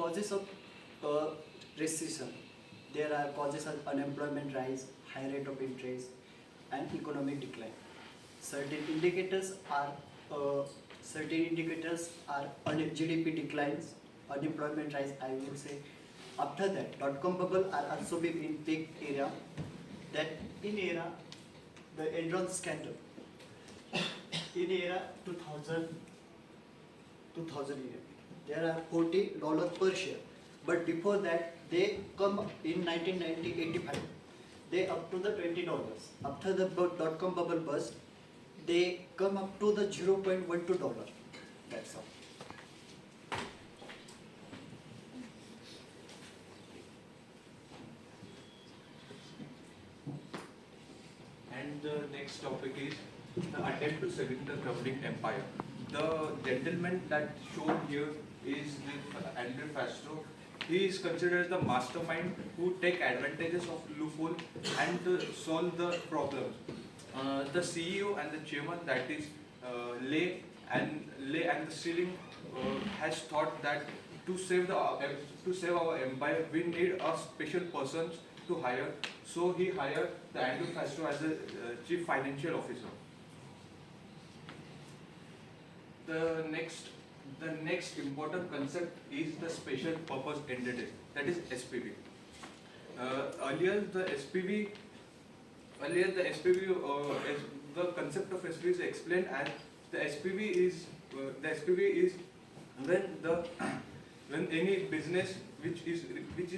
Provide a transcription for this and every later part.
causes of recession. There are causes of unemployment rise, high rate of interest, and economic decline. Certain indicators are GDP declines, unemployment rise. I will say after that, dot-com bubble are also been in peak area. That in era the endron scandal in era 2000 year. There are $40 per share. But before that, they come in 1985. They up to the $20. After the dot-com bubble burst, they come up to the $0.12. That's all. And the next topic is the attempt to saving the crumbling empire. The gentleman that shown here is the Andrew Fastro. He is considered as the mastermind who take advantages of loophole and solve the problems. The CEO and the chairman, that is Lay and the Stealing, has thought that to save our empire, we need a special person to hire. So he hired the Andrew Fastro as the chief financial officer. The next important concept is the special purpose entity, that is SPV. Earlier the SPV, the concept of SPV is explained as the SPV is when any business which is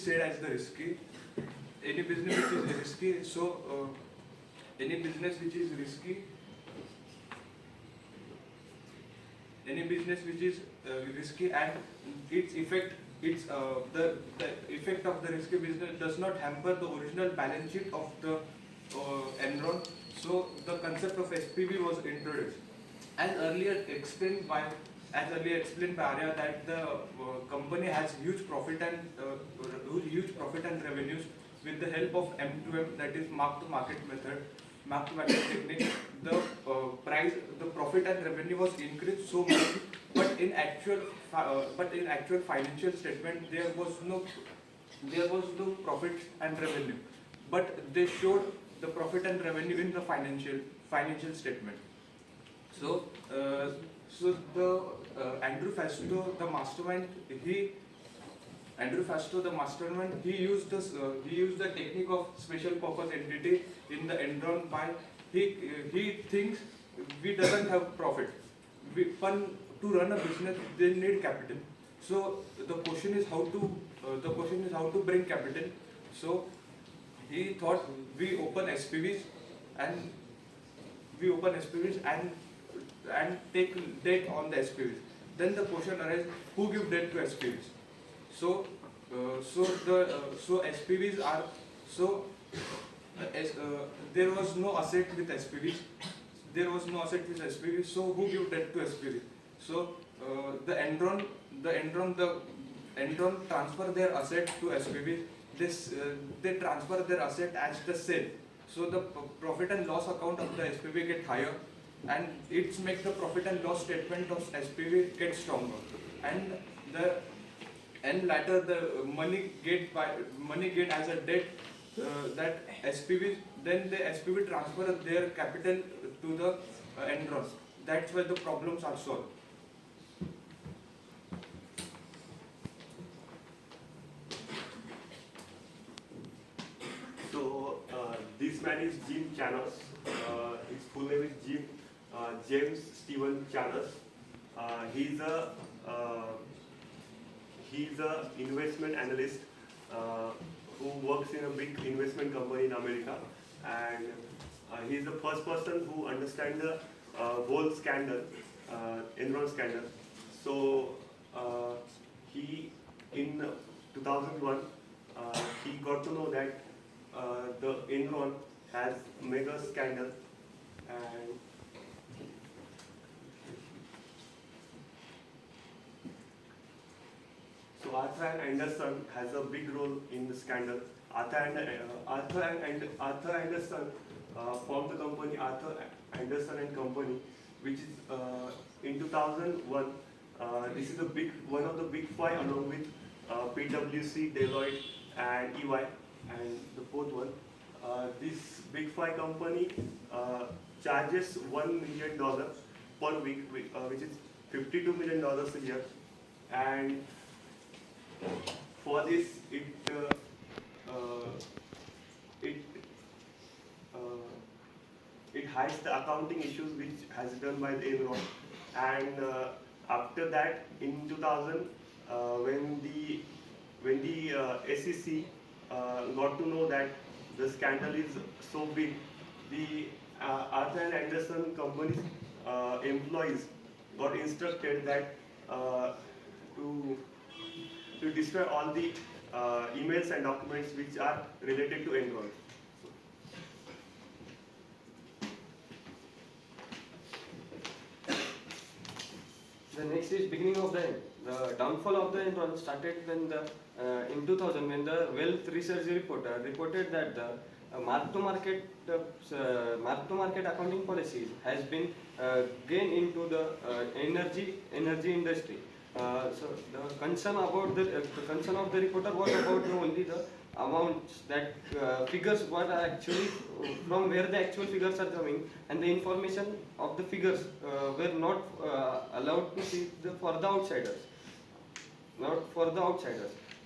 said as the risky, any business which is risky. So any business which is risky and its effect, the effect of the risky business does not hamper the original balance sheet of the Enron. So the concept of SPV was introduced. As earlier explained by Arya, that the company has huge profit and revenues with the help of M2M, that is mark-to-market technique. The profit and revenue was increased so much, but in actual financial statement there was no profit and revenue, but they showed the profit and revenue in the financial statement. So Andrew Fastro, the mastermind, he used the technique of special purpose entity in the Enron by he thinks we doesn't have profit. To run a business they need capital. So the question is how to bring capital. So he thought we open SPVs and take debt on the SPVs. Then the question arises, who give debt to SPVs? So SPVs are there was no asset with SPVs. So who give debt to SPVs? So the Enron transfer their asset to SPVs. They transfer their asset as the sale. So the profit and loss account of the SPV get higher, and it makes the profit and loss statement of SPV get stronger. And later the money get as a debt that SPV. Then the SPV transfer their capital to the Enron. That's why the problems are solved. So this man is Jim Chanos. His full name is James Stephen Chanos. He's a investment analyst who works in a big investment company in America, and he's the first person who understands the whole scandal, Enron scandal. So he in 2001 he got to know that the Enron has mega scandal, and so Arthur and Anderson has a big role in the scandal. Arthur Anderson formed the company Arthur Anderson and Company, which is in 2001. This is one of the big five, along with PwC, Deloitte, and EY, and the fourth one. This Big Five company charges $1 million per week, which is $52 million a year, and for this it it hides the accounting issues which has done by the Enron, and after that in 2000 when the SEC got to know that the scandal is so big, the Arthur and Anderson company's employees got instructed that to destroy all the emails and documents which are related to Enron. The next is beginning of the end. The downfall of the Enron started when in 2000 when the Wealth Research reporter reported that the mark-to-market accounting policies has been gained into the energy industry. So the concern about the concern of the reporter was about only the amounts that figures what are actually from where the actual figures are coming, and the information of the figures were not allowed to see for the outsiders,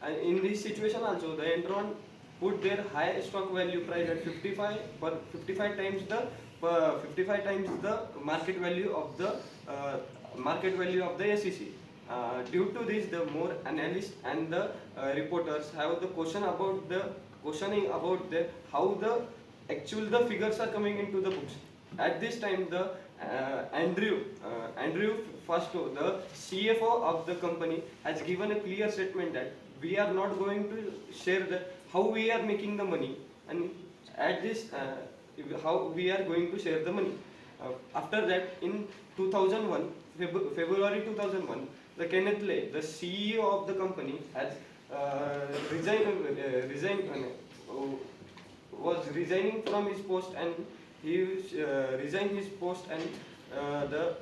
and in this situation also the Enron put their high stock value price at 55 times the market value of the SEC. Due to this, the more analysts and the reporters have the questioning about how the figures are coming into the books. At this time, the Andrew Fasto, the CFO of the company, has given a clear statement that we are not going to share how we are making the money, and at this how we are going to share the money. After that, in 2001, February 2001, the Kenneth Lay, the CEO of the company, has was resigning from his post, and he resigned his post, and the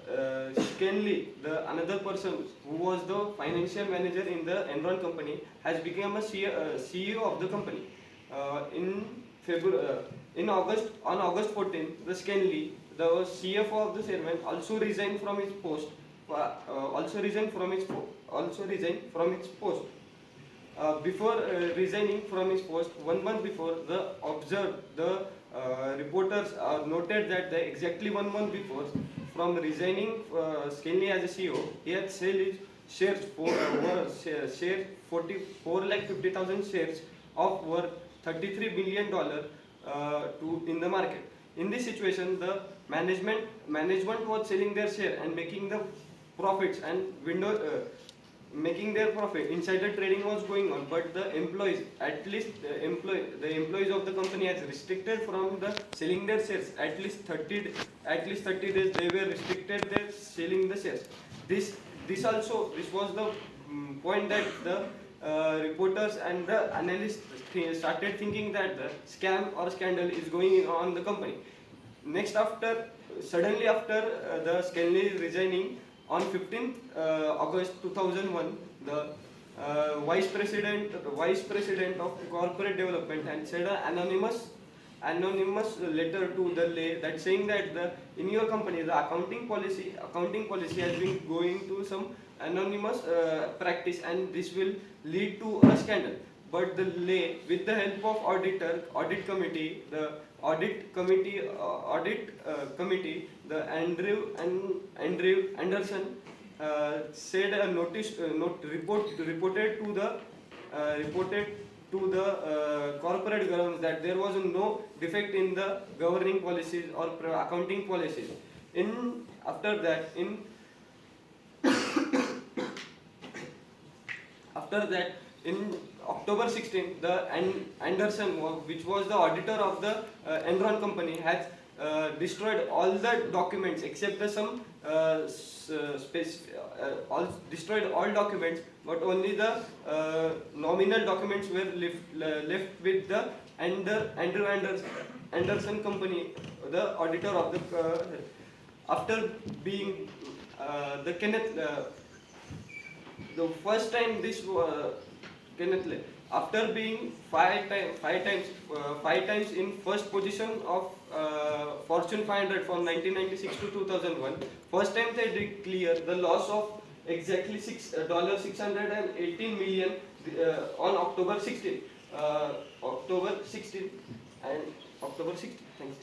Scanley, the another person who was the financial manager in the Enron company, has become a CEO of the company. On August 14th, the Scanley, the CFO of the chairman, also resigned from his post. Before resigning from his post, 1 month before, the reporters noted that exactly 1 month before, from resigning Skinley as a CEO, he had sold his shares for 450,000 shares of worth $33 billion in the market. In this situation, the management was selling their share and making the profits, and making their profit. Insider trading was going on, but the employees, the employees of the company, has restricted from the selling their shares. At least 30 days they were restricted their selling the shares. This was the point that the reporters and the analysts started thinking that the scam or scandal is going on in the company. Next, suddenly after the Scanley resigning, on 15th August 2001, the vice president of corporate development had sent an anonymous letter to the Lay, that saying that in your company the accounting policy has been going to some anonymous practice, and this will lead to a scandal. But the Lay, with the help of audit committee, the Andrew Anderson said a reported to the corporate governance that there was no defect in the governing policies or accounting policies. After that, in October 16, the Anderson, which was the auditor of the Enron company, has destroyed all the documents except destroyed all documents, but only the nominal documents were left with the Andrew Anderson company, the auditor of the. After being the Kenneth, the first time this 10th. After being five times in first position of Fortune 500 from 1996 to 2001, first time they did clear the loss of exactly $618 million on October 16. October 16 and October 16. Thanks.